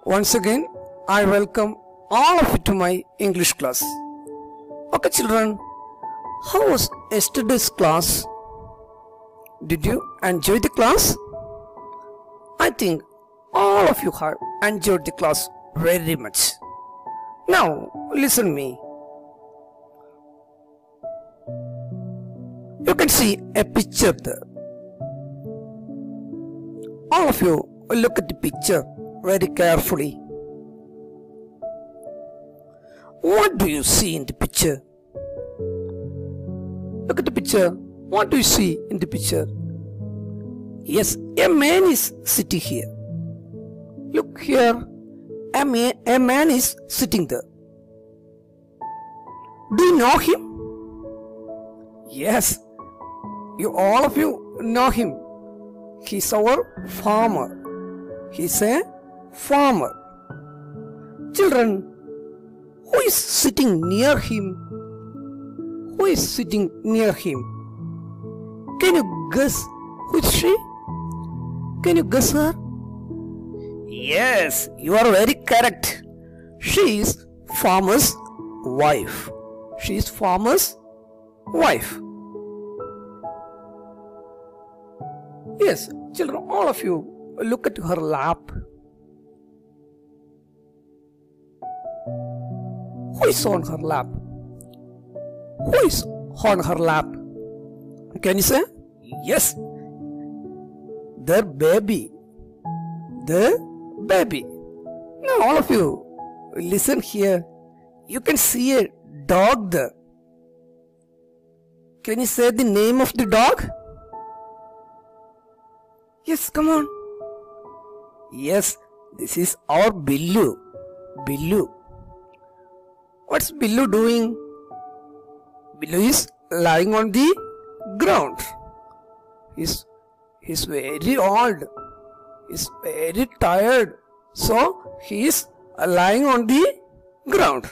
Once again, I welcome all of you to my English class. Okay children, how was yesterday's class? Did you enjoy the class? I think all of you have enjoyed the class very much. Now listen me. You can see a picture there. All of you look at the picture very carefully. What do you see in the picture? Look at the picture. What do you see in the picture? Yes, a man is sitting here. Look here. A man is sitting there. Do you know him? Yes, all of you know him. He's our farmer. He's a farmer. Children, who is sitting near him? Who is sitting near him? Can you guess who is she? Can you guess her? Yes, you are very correct. She is farmer's wife. She is farmer's wife. Yes, children, all of you look at her lap. Who is on her lap? Who is on her lap? Can you say? Yes. Their baby. The baby. Now all of you listen here. You can see a dog there. Can you say the name of the dog? Yes, come on. Yes, this is our Billu. Billu. What's Billu doing? Billu is lying on the ground. He's very old. He's very tired. So he is lying on the ground.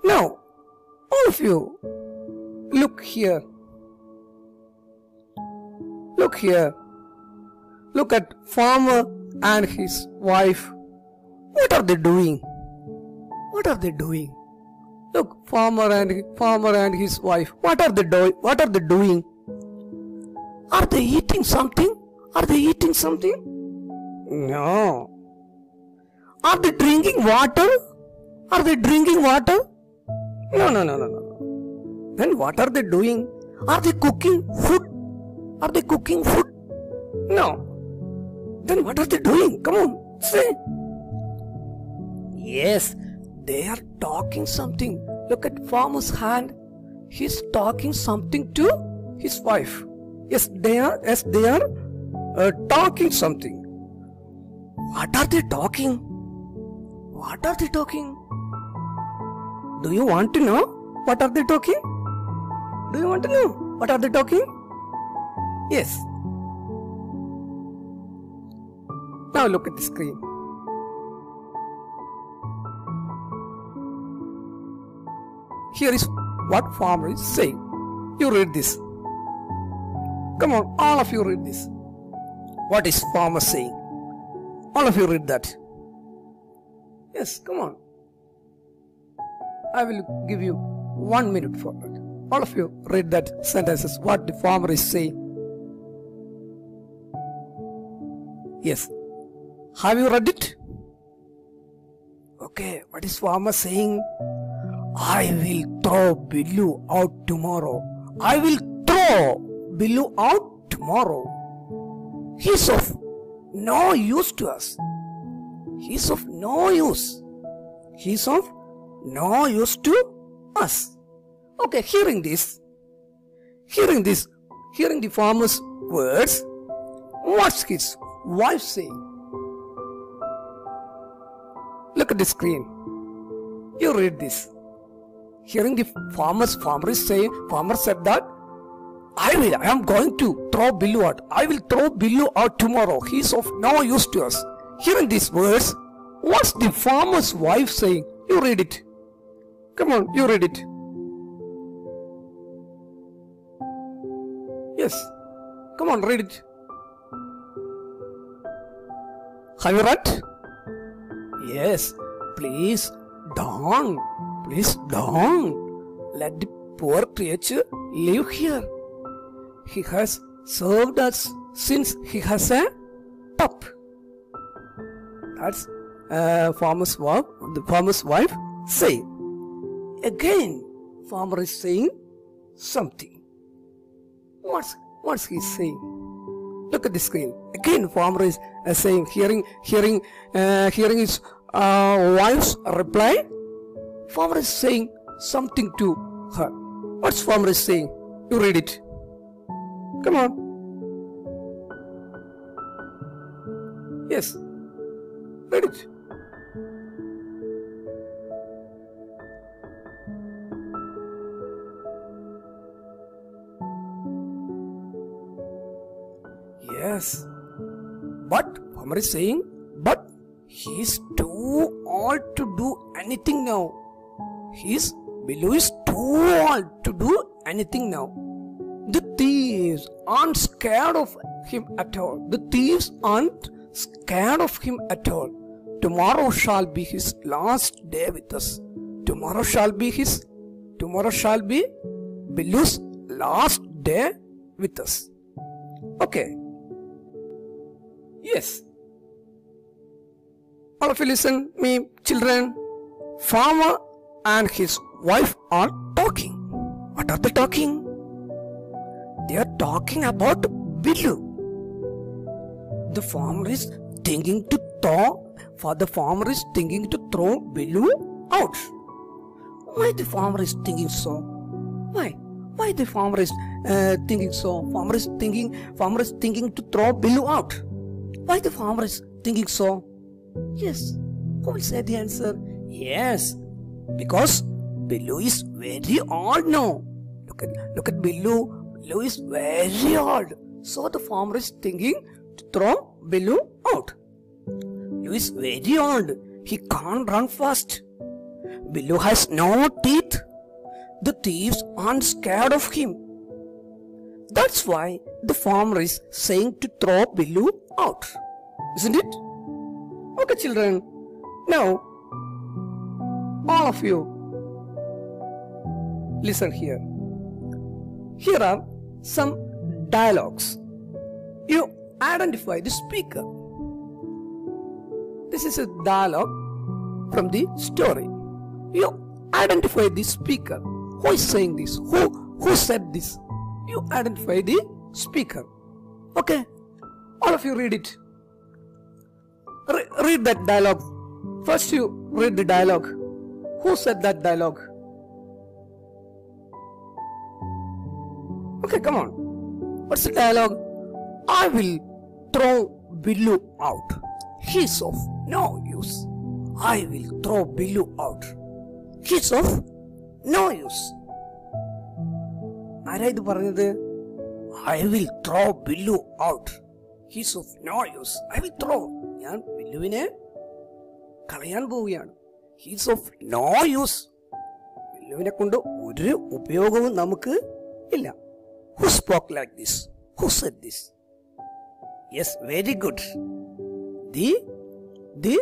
Now, all of you, look here. Look here. Look at farmer and his wife. What are they doing? What are they doing? Look, farmer and his wife. What are they doing? What are they doing? Are they eating something? Are they eating something? No. Are they drinking water? Are they drinking water? No. Then what are they doing? Are they cooking food? Are they cooking food? No. Then what are they doing? Come on, say. Yes, they are talking something. Look at farmer's hand. He's talking something to his wife. Yes, they are talking something. What are they talking? What are they talking? Do you want to know what are they talking? Do you want to know what are they talking? Yes. Now look at the screen. Here is what farmer is saying. You read this. Come on, all of you read this. What is farmer saying? All of you read that. Yes, come on. I will give you 1 minute for that. All of you read that sentences. What the farmer is saying. Yes. Have you read it? Okay, what is farmer saying? I will throw Billu out tomorrow. I will throw Billu out tomorrow. He's of no use to us. He's of no use. He's of no use to us. Okay, hearing the farmer's words, what's his wife saying? Look at the screen. You read this. Hearing the farmer said that I am going to throw Billu out. I will throw Billu out tomorrow. He's of no use to us. Hearing these words, what's the farmer's wife saying? You read it. Come on, you read it. Yes. Come on, read it. Have you read? Yes. Please don't. Please don't let the poor creature live here. He has served us since he has a pup. That's farmer's wife. The farmer's wife say. Again, farmer is saying something. What's he saying? Look at the screen. Again, farmer is saying, hearing his wife's reply. Farmer is saying something to her. What's farmer is saying? You read it. Come on. Yes. Read it. Yes. But farmer is saying, but he is too old to do anything now. Billu is too old to do anything now. The thieves aren't scared of him at all. The thieves aren't scared of him at all. Tomorrow shall be his last day with us. Tomorrow shall be Billu's last day with us. Okay. Yes. All of you listen, me children. Farmer and his wife are talking. What are they talking? They are talking about Billu. The farmer is thinking to throw Billu out. Why the farmer is thinking so? Why the farmer is thinking so? Farmer is thinking to throw Billu out. Why the farmer is thinking so? Yes. Who will say the answer? Yes. Because Billu is very old now. Look at Billu. Billu is very old. So the farmer is thinking to throw Billu out. Billu is very old. He can't run fast. Billu has no teeth. The thieves aren't scared of him. That's why the farmer is saying to throw Billu out. Isn't it? Okay, children. Now, all of you, listen here. Here are some dialogues. You identify the speaker. This is a dialogue from the story. You identify the speaker. Who is saying this? Who said this? You identify the speaker. Okay? All of you read it. Read that dialogue. First you read the dialogue. Who said that dialogue? Okay, come on. What's the dialogue? I will throw Billu out. He's of no use. I will throw Billu out. He's of no use. ആരാ ഇത് പറഞ്ഞത്? I will throw Billu out. He's of no use. I will throw. ഞാൻ ബില്ലുവിനെ കളയാൻ പോവുകയാണ്. He's of no use. ബില്ലുവിനെ കൊണ്ട് ഒരു ഉപയോഗവും നമുക്ക് ഇല്ല. Who spoke like this? Who said this? Yes, very good. The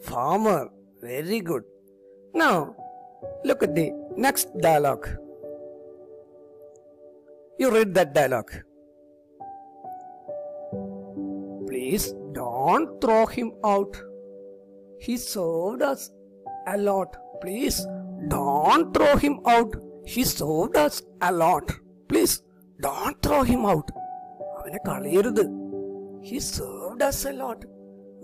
farmer. Very good. Now, look at the next dialogue. You read that dialogue. Please don't throw him out. He served us a lot. Please don't throw him out. He served us a lot. Please don't throw him out. അവനെ കളയരുത്. He served us a lot.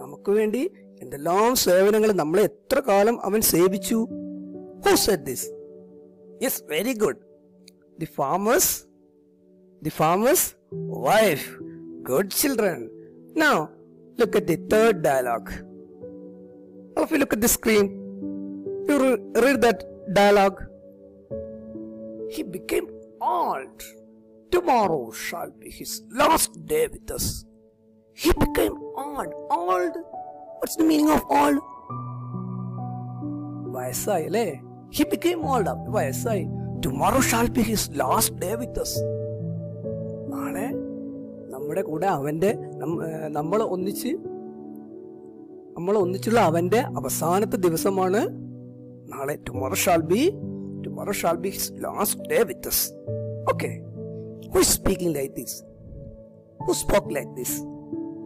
നമുക്ക് വേണ്ടി എന്തെല്ലാം സേവനങ്ങൾ നമ്മളെ എത്ര കാലം അവൻ സേവിച്ചു. Who said this? Yes, very good. The farmer's wife. Good children. Now, look at the third dialogue. If you look at the screen, you read that dialogue. He became old. Tomorrow shall be his last day with us. He became old. Old? What's the meaning of old? വയസ്സായി അല്ലേ? He became old. വയസ്സായി. Tomorrow shall be his last day with us. നാളെ നമ്മുടെ കൂടെ അവന്റെ നമ്മൾ ഒന്നിച്ചുള്ള അവന്റെ അവസാനത്തെ ദിവസമാണ് നാളെ. Tomorrow shall be his last day with us. Okay. Who is speaking like this? Who spoke like this?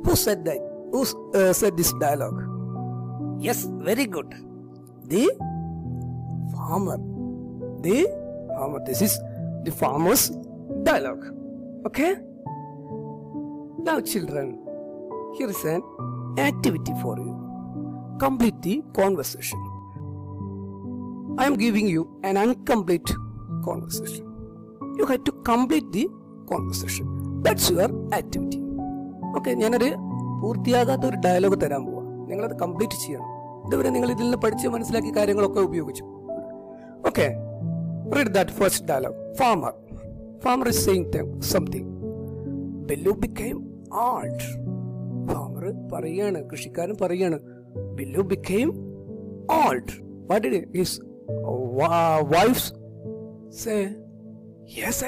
Who said that? Who said this dialogue? Yes, very good. The farmer. This is the farmer's dialogue. Okay? Now children, here is an activity for you. Complete the conversation. I am giving you an incomplete conversation. You have to complete the conversation. That's your activity. Okay, ഞാനൊരു പൂർത്തിയാകാത്ത ഒരു dialogue തരാൻ പോവാം. നിങ്ങളത് complete ചെയ്യണം. ഇതുവരെ നിങ്ങൾ ഇതിൽ നിന്ന് പഠിച്ച് മനസ്സിലാക്കിയ കാര്യങ്ങളൊക്കെ ഉപയോഗിച്ചു. Okay, read that first dialogue. Farmer is saying something. Billu became old. Farmer പറയാണ്, കൃഷിക്കാരൻ പറയാണ്, Billu became old. What did his wife say? Yes.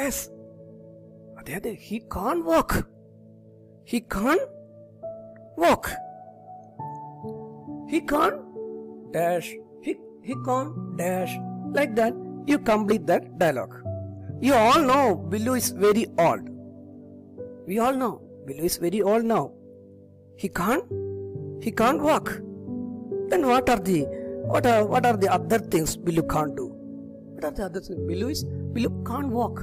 അതെ, he can't walk. He can't dash. He can't dash. Like that, you complete that dialogue. You all know Billu is very old. We all know Billu is very old now. He can't walk. Then what are the other things Billu can't do? What are the other things? Billu can't walk.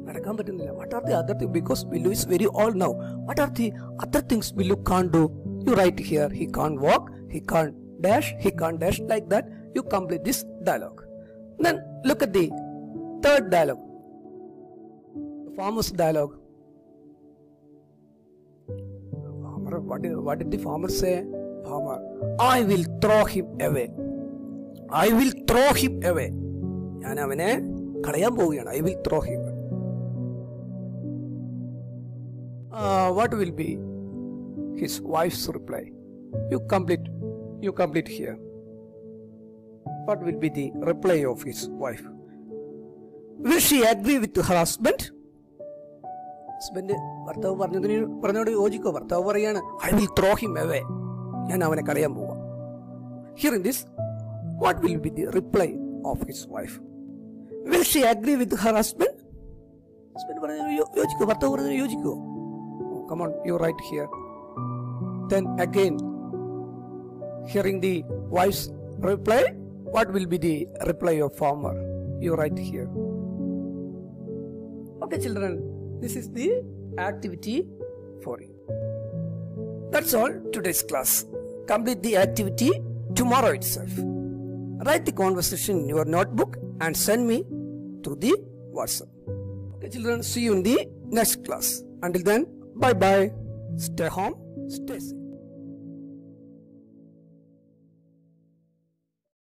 What are the other things? Because Billu is very old now. What are the other things Billu can't do? You write here. He can't walk. He can't dash. Like that, you complete this dialogue. Then look at the third dialogue. The farmer's dialogue. What did the farmer say? Farmer, I will throw him away. ഞാൻ അവനെ കളയാൻ പോവുകയാണ്. I will throw him. What will be his wife's reply? You complete here. What will be the reply of his wife? Will she agree with her husband? ഭർത്താവ് പറഞ്ഞോട് യോജിക്കോ? ഭർത്താവ് പറയാണ്, I will throw him away. ഞാൻ അവനെ കളയാൻ പോവാം. Hearing this, what will be the reply of his wife? Will she agree with her husband? Husband പറഞ്ഞു യോജിക്കോ? ഭർത്താവ് പറഞ്ഞു യോജിക്കോ? Come on, you write here. Then again, hearing the wife's reply, what will be the reply of farmer? You write here. Okay, children, this is the activity for you. That's all today's class. Complete the activity tomorrow itself. Write the conversation in your notebook and send me through the WhatsApp. Okay, children, see you in the next class. Until then, bye-bye. Stay home, stay safe.